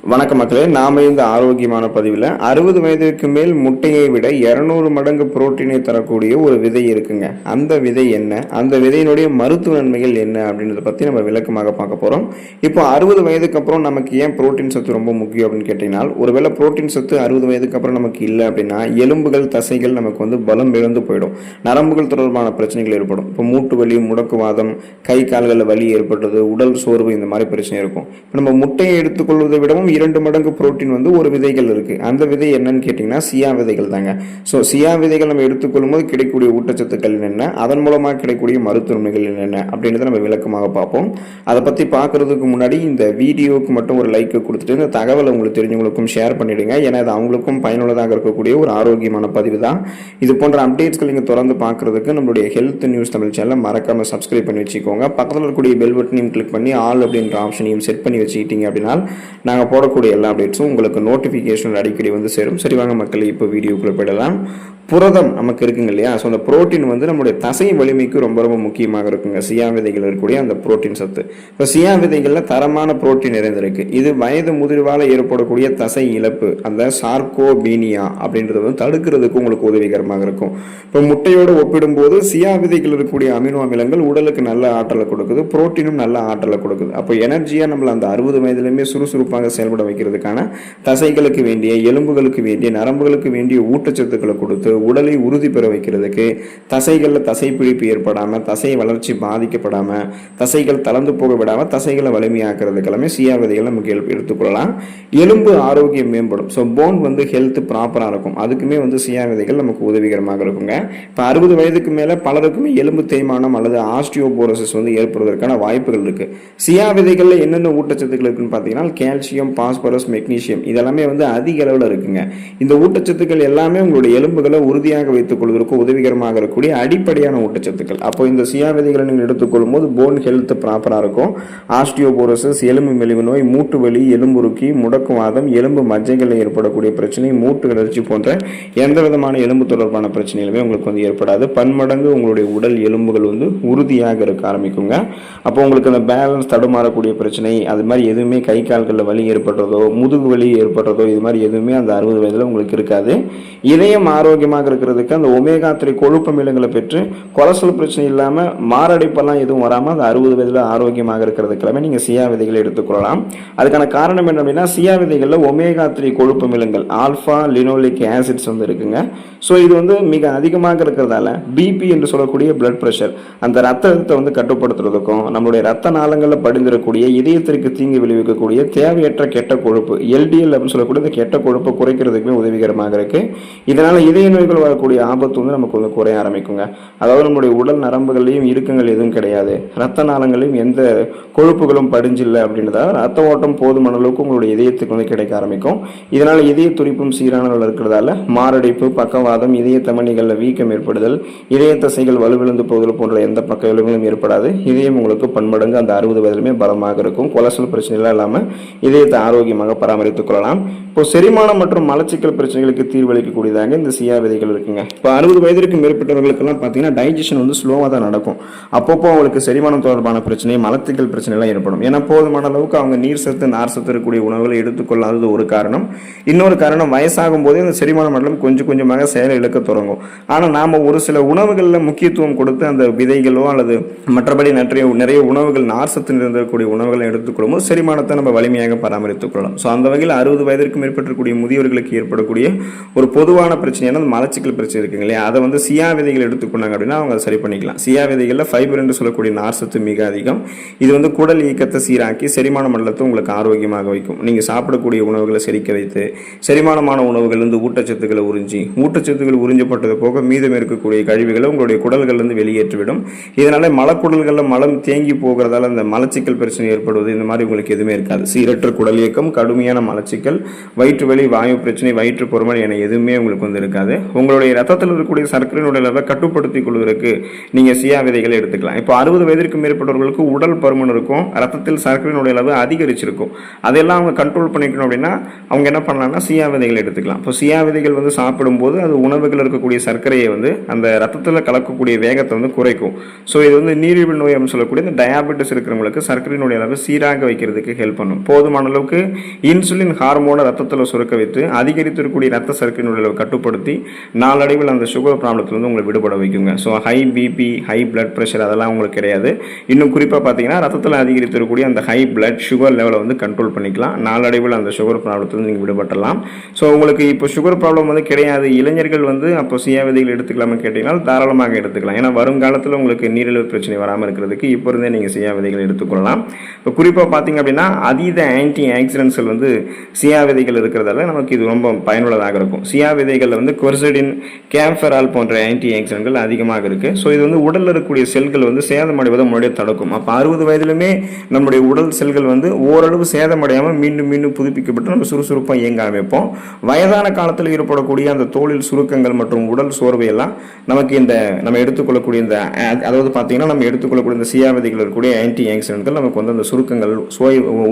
வணக்க மக்களே, நாம இந்த ஆரோக்கியமான பதிவில் 60 வயதிற்கு மேல் முட்டையை விட 200 மடங்கு புரோட்டீனை தரக்கூடிய ஒரு விதை இருக்குங்க. அந்த விதை என்ன, அந்த விதையினுடைய மருத்துவ நன்மைகள் என்ன அப்படின்றத பற்றி நம்ம விளக்கமாக பார்க்க போகிறோம். இப்போ 60 வயதுக்கு அப்புறம் நமக்கு ஏன் புரோட்டீன் சத்து ரொம்ப முக்கியம் அப்படின்னு கேட்டிங்கன்னா, ஒருவேளை புரோட்டீன் சத்து 60 வயதுக்கு அப்புறம் நமக்கு இல்லை அப்படின்னா எலும்புகள் தசைகள் நமக்கு பலம் இழந்து போயிடும். நரம்புகள் தொடர்பான பிரச்சனைகள் ஏற்படும். இப்போ மூட்டு வலி, முடக்குவாதம், கை கால்களில் வலி ஏற்படுறது, உடல் சோர்வு, இந்த மாதிரி பிரச்சனை இருக்கும். இப்போ நம்ம முட்டையை எடுத்துக்கொள்வதை விடவும் 2 மடங்கு புரோட்டீன் ஒரு விதைகள் இருக்கு. அந்த விதை என்னன்னு கேட்டீங்கன்னா சியா விதைகள் தாங்க. ஸோ சியா விதைகள் நம்ம எடுத்துக்கொள்ளும் போது கிடைக்கக்கூடிய ஊட்டச்சத்துக்கள் என்ன, அதன் மூலமாக கிடைக்கக்கூடிய மருத்துவ நன்மைகள் என்ன அப்படின்றத நம்ம விளக்கமாக பார்ப்போம். அதை பற்றி பார்க்கறதுக்கு முன்னாடி இந்த வீடியோவுக்கு மட்டும் ஒரு லைக் கொடுத்துட்டு இந்த தகவலை உங்களுக்கு தெரிஞ்சவங்களுக்கும் ஷேர் பண்ணிடுங்க. ஏன்னா அது அவங்களுக்கும் பயனுள்ளதாக இருக்கக்கூடிய ஒரு ஆரோக்கியமான பதிவு தான். இது போன்ற அப்டேட்ஸ்கள் நீங்கள் தொடர்ந்து பார்க்கறதுக்கு நம்மளுடைய ஹெல்த் நியூஸ் தமிழ் சேனலை மறக்காம சப்ஸ்கிரைப் பண்ணி வச்சுக்கோங்க. பக்கத்தில் இருக்கக்கூடிய பெல் பட்டனையும் கிளிக் பண்ணி ஆல் அப்படின்ற ஆப்ஷனையும் செட் பண்ணி வச்சுக்கிட்டீங்க அப்படின்னா நாங்கள் போடக்கூடிய எல்லா அப்டேட்ஸும் உங்களுக்கு நோட்டிஃபிகேஷன் அடிக்கடி சேரும். சரி வாங்க மக்கள், இப்போ வீடியோக்குள்ள போயிடலாம். புரதம் நமக்கு இருக்குங்க இல்லையா, ஸோ அந்த புரோட்டீன் நம்முடைய தசை வலிமைக்கு ரொம்ப ரொம்ப முக்கியமாக இருக்குங்க. சியா விதைகள் இருக்கக்கூடிய அந்த புரோட்டீன் சத்து. இப்போ சியா விதைகளில் தரமான புரோட்டீன் நிறைந்திருக்கு. இது வயது முதிர்வால் ஏற்படக்கூடிய தசை இழப்பு, அந்த சார்கோபீனியா அப்படின்றது தடுக்கிறதுக்கு உங்களுக்கு உதவிகரமாக இருக்கும். இப்போ முட்டையோடு ஒப்பிடும்போது சியா விதைகள் இருக்கக்கூடிய அமினோ அமிலங்கள் உடலுக்கு நல்ல ஆற்றலை கொடுக்குது, புரோட்டீனும் நல்ல ஆற்றலை கொடுக்குது. அப்போ எனர்ஜியாக நம்மள அந்த 60 வயதுலையுமே சுறுசுறுப்பாக செயல்பட வைக்கிறதுக்கான தசைகளுக்கு வேண்டிய, எலும்புகளுக்கு வேண்டிய, நரம்புகளுக்கு வேண்டிய ஊட்டச்சத்துக்களை கொடுத்து உடலை உறுதி பெற வைக்கிறதுக்கு, தசைகளில் தசைப்பிடிப்பு ஏற்படாமல், தசை வளர்ச்சி பாதிக்கப்படாமல், தசைகள் தளர்ந்து போக விடாமல் தசைகளை வலிமையாக்குறதுக்கு எல்லாமே சியா விதைகள் நமக்கு எடுத்துக்கொள்ளலாம். எலும்பு ஆரோக்கியம் மேம்படும். ஸோ போன் ஹெல்த் ப்ராப்பராக இருக்கும். அதுக்குமே சியா விதைகள் நமக்கு உதவிகரமாக இருக்குங்க. இப்போ 60 வயதுக்கு மேலே பலருக்குமே எலும்பு தேய்மானம் அல்லது ஆஸ்டியோபோரோசிஸ் ஏற்படுவதற்கான வாய்ப்புகள் இருக்கு. சியா விதைகளில் என்னென்ன ஊட்டச்சத்துக்கள் இருக்குன்னு பார்த்தீங்கன்னா கால்சியம், பாஸ்பரஸ், மெக்னீசியம் இதெல்லாமே அதிக அளவில் இருக்குங்க. இந்த ஊட்டச்சத்துக்கள் எல்லாமே உங்களுடைய எலும்புகளை உறுதியாக வைத்துக் கொள்வதற்கு உதவிகரமாக இருக்கக்கூடிய அடிப்படையான ஊட்டச்சத்துக்கள். அப்போ இந்த சியா விதைகளை நீங்கள் எடுத்துக்கொள்ளும் போது போன் ஹெல்த் ப்ராப்பராக இருக்கும். ஆஸ்டியோபோரோசிஸ், எலும்பு மெலிவு நோய், மூட்டு வலி, எலும்புருக்கி, முடக்குவாதம், எலும்பு மஜ்ஜைகளில் ஏற்படக்கூடிய பிரச்சனை, மூட்டு வளர்ச்சி போன்ற எந்த விதமான எலும்பு தொடர்பான பிரச்சனைகளுமே உங்களுக்கு ஏற்படாது. பன்மடங்கு உங்களுடைய உடல் எலும்புகள் உறுதியாக இருக்க ஆரம்பிக்குங்க. அப்போ உங்களுக்கு அந்த பேலன்ஸ் தடுமாறக்கூடிய பிரச்சனை, அது மாதிரி எதுவுமே கை கால்களில் வலி ஏற்படுறதோ, முதுகு வலி ஏற்படுறதோ, இது மாதிரி எதுவுமே அந்த 60 வயதில் உங்களுக்கு இருக்காது. இதயம் ஆரோக்கியமாக இருக்கிறதுக்கு அந்த ஒமேகா 3 கொழுப்பு அமிலங்களை பெற்று கொலஸ்ட்ரால் பிரச்சனை இல்லாமல் மாரடைப்பெல்லாம் எதுவும் வராமல் அந்த 60 வயதில் ஆரோக்கியமாக இருக்கிறதுக்கெல்லாமே நீங்கள் சியா விதைகளை எடுத்துக்கொள்ளலாம். அதுக்கான காரணம் என்ன அப்படின்னா, சியா விதைகளில் ஒமேகா 3 கொழுப்பு அமிலங்கள், ஆல்ஃபா லினோலிக் ஆசிட்ஸ் இருக்குங்க. ஸோ இது மிக அதிகமாக இருக்கிறதால பிபி என்று சொல்லக்கூடிய பிளட் ப்ரெஷர், அந்த ரத்தத்தை கட்டுப்படுத்துறதுக்கும், நம்மளுடைய ரத்த நாளங்களில் படிந்திருக்கக்கூடிய இதயத்திற்கு தீங்கு விளைவிக்கக்கூடிய தேவையற்ற கெட்ட கொழுப்பு எல்டிஎல் அப்படின்னு சொல்லக்கூடிய இந்த கெட்ட கொழுப்பை குறைக்கிறதுக்குமே உதவிகரமாக இருக்கு. இதனால இதய நோய்கள் வரக்கூடிய ஆபத்து நமக்கு குறைய ஆரம்பிக்குங்க. அதாவது நம்முடைய உடல் நரம்புகளையும் இறுக்கங்கள் எதுவும் கிடையாது, ரத்த நாளங்களையும் எந்த கொழுப்புகளும் படிஞ்சில்லை அப்படின்றத ரத்த ஓட்டம் போதுமான அளவுக்கு உங்களுடைய இதயத்துக்கு கிடைக்க ஆரம்பிக்கும். இதனால இதய துடிப்பும் சீரான இருக்கிறதால மாரடைப்பு, பக்கவாதம், இதய தமனிகளில் வீக்கம் ஏற்படுதல், இதய தசைகள் வலுவிழந்து போதல் போன்ற எந்த பக்க விளைவுகளும் ஏற்படாது. இதயம் உங்களுக்கு பன்மடங்கு அந்த 60 வயதிலுமே பலமாக இருக்கும். கொலஸ்ட்ரால் பிரச்சனைலாம் இல்லாமல் இதயத்தை ஆரோக்கியமாக பராமரித்துக் கொள்ளலாம். இப்போ செரிமானம் மற்றும் மலச்சிக்கல் பிரச்சனைகளுக்கு தீர்வளிக்கக்கூடியதாக இந்த சியா விதைகள் இருக்குங்க. இப்போ 60 வயதிற்கு மேற்பட்டவர்களுக்கெல்லாம் பார்த்தீங்கன்னா டைஜஷன் ஸ்லோவாக தான் நடக்கும். அப்பப்போ அவங்களுக்கு செரிமானம் தொடர்பான பிரச்சனை, மலச்சிக்கல் பிரச்சனை எல்லாம் ஏற்படும். ஏன்னா போதுமான அளவுக்கு அவங்க நீர் சத்து, நார் சத்து இருக்கக்கூடிய உணவுகளை எடுத்துக்கொள்ளாதது ஒரு காரணம். இன்னொரு காரணம், வயசாகும் போதே அந்த செரிமான மண்டலம் கொஞ்சம் கொஞ்சமாக செயலை இழக்க தொடங்கும். ஆனால் நாம் ஒரு சில உணவுகளில் முக்கியத்துவம் கொடுத்து அந்த விதைகளோ அல்லது மற்றபடி நிறைய உணவுகள், நார் சத்து நிறைந்திருக்கக்கூடிய உணவுகளை எடுத்துக்கொள்ளும் போது செரிமானத்தை நம்ம வலிமையாக பராமரித்துக் கொள்ளலாம். ஸோ அந்த வகையில் 60 வயதிற்கு மேற்பட்டிருக்கக்கூடிய முதியவர்களுக்கு ஏற்படக்கூடிய ஒரு பொதுவான பிரச்சனையான மலச்சிக்கல் பிரச்சனை இருக்குங்க இல்லையா, அதை சியா விதைகள் எடுத்துக்கொண்டாங்க அப்படின்னா அவங்க அதை சரி பண்ணிக்கலாம். சியா விதைகளில் ஃபைபர் என்று சொல்லக்கூடிய நார் சத்து மிக அதிகம். இது குடல் இயக்கத்தை சீராக்கி செரிமான மண்டலத்தை உங்களுக்கு ஆரோக்கியமாக வைக்கும். நீங்கள் சாப்பிடக்கூடிய உணவுகளை செரிக்க வைத்து செரிமானமான உணவுகள் ஊட்டச்சத்துக்களை ஊட்டச்சத்துக்கள் உறிஞ்சப்பட்டது போக மீதம் இருக்கக்கூடிய கழிவுகளை உங்களுடைய குடல்கள் வெளியேற்றிவிடும். இதனால மலக்குடல்களில் மலம் தேங்கி போகிறதால அந்த மலச்சிக்கல் பிரச்சனை ஏற்படுவது இந்த மாதிரி உங்களுக்கு எதுவுமே இருக்காது. சீரற்ற குடல் இயக்கம், கடுமையான மலச்சிக்கல், வயிற்று வலி, வாயு பிரச்சனை, வயிற்று பொறுமல் என எதுவுமே உங்களுக்கு இருக்காது. உங்களுடைய ரத்தத்தில் இருக்கக்கூடிய சர்க்கரையினுடைய அளவை கட்டுப்படுத்திக் கொள்வதற்கு நீங்க சியா விதைகளை எடுத்துக்கலாம். இப்போ 60 வயதிற்கு மேற்பட்டவர்களுக்கு உடல் பருமன் இருக்கும், ரத்தத்தில் சர்க்கரையினுடைய அளவு அதிகரிச்சிருக்கும். அதெல்லாம் அவங்க கண்ட்ரோல் பண்ணிக்கணும் அப்படின்னா அவங்க என்ன பண்ணலாம்னா சியா விதைகள் எடுத்துக்கலாம். இப்போ சியா விதைகள் சாப்பிடும்போது அது உணவுகள் இருக்கக்கூடிய சர்க்கரையை அந்த ரத்தத்தில் கலக்கக்கூடிய வேகத்தை குறைக்கும். ஸோ இது நீரிழிவு நோய் அப்படின்னு சொல்லக்கூடிய இந்த டயாபெட்டிஸ் இருக்கிறவங்களுக்கு சர்க்கரையினுடைய அளவு சீராக வைக்கிறதுக்கு ஹெல்ப் பண்ணும். போதுமான அளவுக்கு அளவுக்கு இன்சுலின் ஹார்மோனை ரத்தத்தில் சுரக்க வைத்து அதிகரித்திருக்கக்கூடிய ரத்த சர்க்கரையின் அளவை கட்டுப்படுத்தி நாளடைவில் அந்த சுகர் ப்ராப்ளத்திலிருந்து உங்களை விடுபட வைக்குங்க. So high BP, high blood pressure அதெல்லாம் உங்களுக்கு கிடையாது. இன்னும் குறிப்பாக பார்த்தீங்கன்னா ரத்தத்தில் அதிகரித்திருக்கக்கூடிய அந்த ஹை பிளட் சுகர் லெவலை வந்து கண்ட்ரோல் பண்ணிக்கலாம். நாளடைவில் அந்த சுகர் ப்ராப்ளத்திலிருந்து நீங்கள் விடுபட்டலாம். ஸோ உங்களுக்கு இப்போ சுகர் ப்ராப்ளம் வந்து கிடையாது, இளைஞர்கள் வந்து அப்போ சியா விதைகள் எடுத்துக்கலாமா கேட்டிங்கன்னா தாராளமாக எடுத்துக்கலாம். ஏன்னா வருங்காலத்தில் உங்களுக்கு நீரிழிவு பிரச்சனை வராமல் இருக்கிறதுக்கு இப்போ இருந்தே நீங்கள் சியா விதைகள் எடுத்துக்கொள்ளலாம். இப்போ குறிப்பாக பார்த்தீங்க அப்படின்னா அதீத ஆன்டி ஆக்சிடென்ட்ஸ்கள் வந்து சியா விதைகள் இருக்கிறதால நமக்கு இது ரொம்ப பயனுள்ளதாக இருக்கும். சியா விதைகளில் வந்து கொர்சடின், கேம்ஃபெரால் போன்ற ஆன்டி ஆக்சிடென்ட்கள் அதிகமாக இருக்குது. ஸோ இது வந்து உடலில் இருக்கக்கூடிய செல்கள் வந்து சேதமடைவதை முன்னாடியே தடுக்கும். அப்போ 60 வயதிலுமே நம்முடைய உடல் செல்கள் வந்து ஓரளவு சேதமடையாமல் மீண்டும் மீண்டும் புதுப்பிக்கப்பட்டு நம்ம சுறுசுறுப்பாக இயங்க ஆரம்பிப்போம். வயதான காலத்தில் ஏற்படக்கூடிய அந்த தோலில் சுருக்கங்கள் மற்றும் உடல் சோர்வை எல்லாம் நமக்கு இந்த நம்ம எடுத்துக்கொள்ளக்கூடிய இந்த அதாவது பார்த்தீங்கன்னா நம்ம எடுத்துக்கொள்ளக்கூடிய இந்த சியா விதைகள் இருக்கக்கூடிய ஆன்டி ஆக்சிடென்ட்கள் நமக்கு வந்து அந்த சுருக்கங்கள்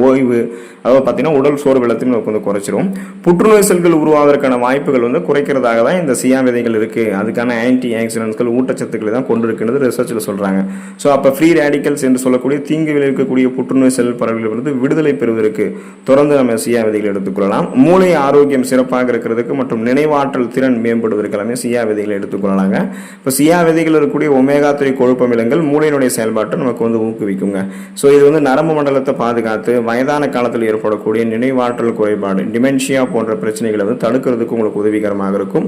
ஓய்வு அதாவது பார்த்தீங்கன்னா உடல் சோர்வு எல்லாத்தையும் நமக்கு வந்து குறைச்சிரும். புற்றுநோய் செல்கள் உருவாவதற்கான வாய்ப்புகள் வந்து குறைக்கிறதாக தான் இந்த சியா விதைகள் இருக்குது. அதுக்கான ஆன்டி ஆக்சிடென்ட்கள் ஊட்டச்சத்துக்களை தான் கொண்டு இருக்குன்றது ரிசர்ச்சில் சொல்கிறாங்க. ஸோ அப்போ ஃப்ரீ ரேடிக்கல்ஸ் என்று சொல்லக்கூடிய தீங்கு விளைவிக்கக்கூடிய புற்றுநோய் செல் பரவல்கள் வந்து விடுதலை பெறுவதற்கு தொடர்ந்து நம்ம சியா விதைகள் எடுத்துக்கொள்ளலாம். மூளை ஆரோக்கியம் சிறப்பாக இருக்கிறதுக்கு மற்றும் நினைவாற்றல் திறன் மேம்படுவதற்கு எல்லாமே சியா விதைகளை எடுத்துக்கொள்ளலாங்க. இப்போ சியா விதைகள் இருக்கக்கூடிய ஒமேகா 3 கொழுப்பு அமிலங்கள் மூளையினுடைய செயல்பாட்டை நமக்கு வந்து ஊக்குவிக்குங்க. ஸோ இது வந்து நரம்பு மண்டலத்தை பாதுகாத்து வயதான காலத்தில் ஏற்படக்கூடிய நினைவாற்றல் குறைபாடு, டிமென்ஷியா போன்ற பிரச்சனைகளை வந்து தடுக்கிறதுக்கு உங்களுக்கு உதவிகரமாக இருக்கும்.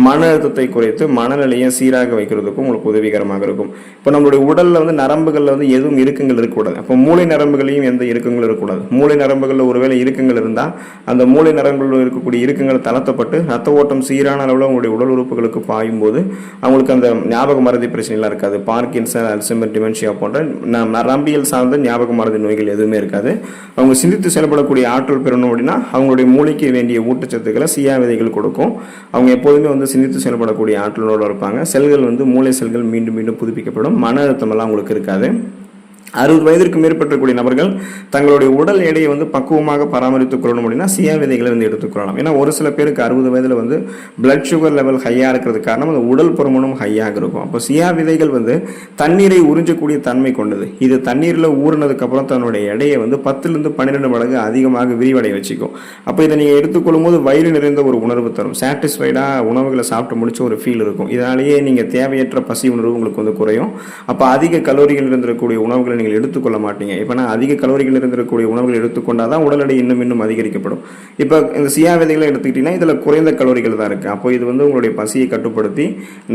மன அழுத்தத்தை குறைத்து மனநிலையை சீராக வைக்கிறதுக்கும் உங்களுக்கு உதவிகரமாக இருக்கும். இப்போ நம்மளுடைய உடலில் வந்து நரம்புகளில் வந்து எதுவும் இறுக்கங்கள் இருக்கக்கூடாது. அப்போ மூளை நரம்புகளையும் எந்த இறுக்கங்களும் இருக்கக்கூடாது. மூளை நரம்புகளில் ஒருவேளை இறுக்கங்கள் இருந்தால் அந்த மூளை நரம்புகளில் இருக்கக்கூடிய இறுக்கங்கள் தளர்த்தப்பட்டு ரத்த ஓட்டம் சீரான அளவில் உங்களுடைய உடல் உறுப்புகளுக்கு பாயும் போது அவங்களுக்கு அந்த ஞாபக மறதி பிரச்சனைலாம் இருக்காது. பார்க்கின்சன், அல்சைமர், டிமென்ஷியா போன்ற நரம்பியல் சார்ந்த ஞாபக மறதி நோய்கள் எதுவுமே இருக்காது. அவங்க சிந்தித்து செயல்படக்கூடிய ஆற்றல் பெறணும் அப்படின்னா அவங்களுடைய மூளைக்கு வேண்டிய ஊட்டச்சத்துக்களை சியா விதைகள் கொடுக்கும். அவங்க எப்போதுமே வந்து சிந்தித்து செயல்படக்கூடிய ஆற்றலோடு இருப்பாங்க. செல்கள் வந்து மூளை செல்கள் மீண்டும் மீண்டும் புதுப்பிக்கப்படும். மன அழுத்தம் எல்லாம் உங்களுக்கு இருக்காது. 60 வயதிற்கு மேற்பட்டக்கூடிய நபர்கள் தங்களுடைய உடல் எடையை வந்து பக்குவமாக பராமரித்துக் கொள்ளணும் அப்படின்னா சியா விதைகளை வந்து எடுத்துக்கொள்ளலாம். ஏன்னா ஒரு சில பேருக்கு 60 வயதில் வந்து பிளட் சுகர் லெவல் ஹையாக இருக்கிறது காரணம் அந்த உடல் பருமனும் ஹையாக இருக்கும். அப்போ சியா விதைகள் வந்து தண்ணீரை உறிஞ்சக்கூடிய தன்மை கொண்டது. இது தண்ணீரில் ஊறினதுக்கு அப்புறம் தன்னுடைய எடையை வந்து 10லிருந்து 12 மடங்கு அதிகமாக விரிவடைய வச்சுக்கும். அப்போ இதை நீங்கள் எடுத்துக்கொள்ளும் போது வயிறு நிறைந்த ஒரு உணர்வு தரும். சாட்டிஸ்ஃபைடாக உணவுகளை சாப்பிட்டு முடிச்ச ஒரு ஃபீல் இருக்கும். இதனாலேயே நீங்கள் தேவையற்ற பசி உணர்வு உங்களுக்கு வந்து குறையும். அப்போ அதிக கலோரிகள் இருந்திருக்கக்கூடிய உணவுகளை நீங்கள் எடுத்துக்கொள்ள மாட்டீங்க. இப்போ நான் அதிக கலோரிகள் இருந்திருக்கக்கூடிய உணவுகள் எடுத்துக்கொண்டால் தான் உடல் எடை இன்னும் அதிகரிக்கப்படும். இப்போ இந்த சியா விதைகளை எடுத்துக்கிட்டீங்கன்னா இதில் குறைந்த கலோரிகள் தான் இருக்குது. அப்போ இது வந்து உங்களுடைய பசியை கட்டுப்படுத்தி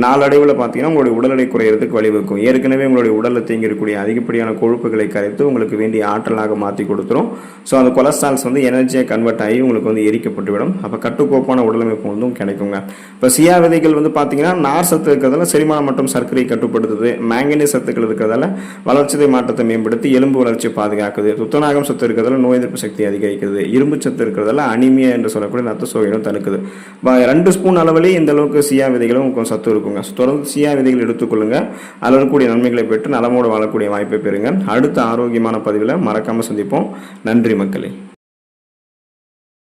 நாளடைவில் பார்த்தீங்கன்னா உங்களுடைய உடல் எடை குறையிறதுக்கு வழிவகுக்கும். ஏற்கனவே உங்களுடைய உடலில் தேங்கி இருக்கக்கூடிய அதிகப்படியான கொழுப்புகளை கரைத்து உங்களுக்கு வேண்டிய ஆற்றலாக மாற்றி கொடுத்துரும். ஸோ அந்த கொலஸ்ட்ரால்ஸ் வந்து எனர்ஜியாக கன்வெர்ட் ஆகி உங்களுக்கு வந்து எரிக்கப்பட்டுவிடும். அப்போ கட்டுக்கோப்பான உடலமைப்பு வந்து கிடைக்குங்க. இப்போ சியா விதைகள் வந்து பார்த்தீங்கன்னா நார் சத்து இருக்கிறதால செரிமானம் மற்றும் சர்க்கரை கட்டுப்படுத்துது. மேங்கனீஸ் சத்துக்கள் இருக்கிறதால வளர்ச்சிதை மாற்றத்தை மேம்படுத்தி எலும்பு வளர்ச்சியை பாதுகாக்குது. துத்தநாகம் சத்து இருக்கிறதால நோய் எதிர்ப்பு சக்தி அதிகரிக்கிறது. இரும்பு சத்து இருக்கிறதால அனிமியா என்று சொல்லக்கூடிய ரத்த சோகையும் தடுக்குது. 2 ஸ்பூன் அளவிலே இந்த அளவுக்கு சியா விதைகளும் சத்து இருக்குங்க. தொடர்ந்து சியா விதைகள் எடுத்துக்கொள்ளுங்க. அதில் இருக்கக்கூடிய நன்மைகளை பெற்று நலமோடு வாழக்கூடிய வாய்ப்பை பெறுங்க. அடுத்த ஆரோக்கியமான பதிவில் மறக்காம சந்திப்போம். நன்றி மக்களே.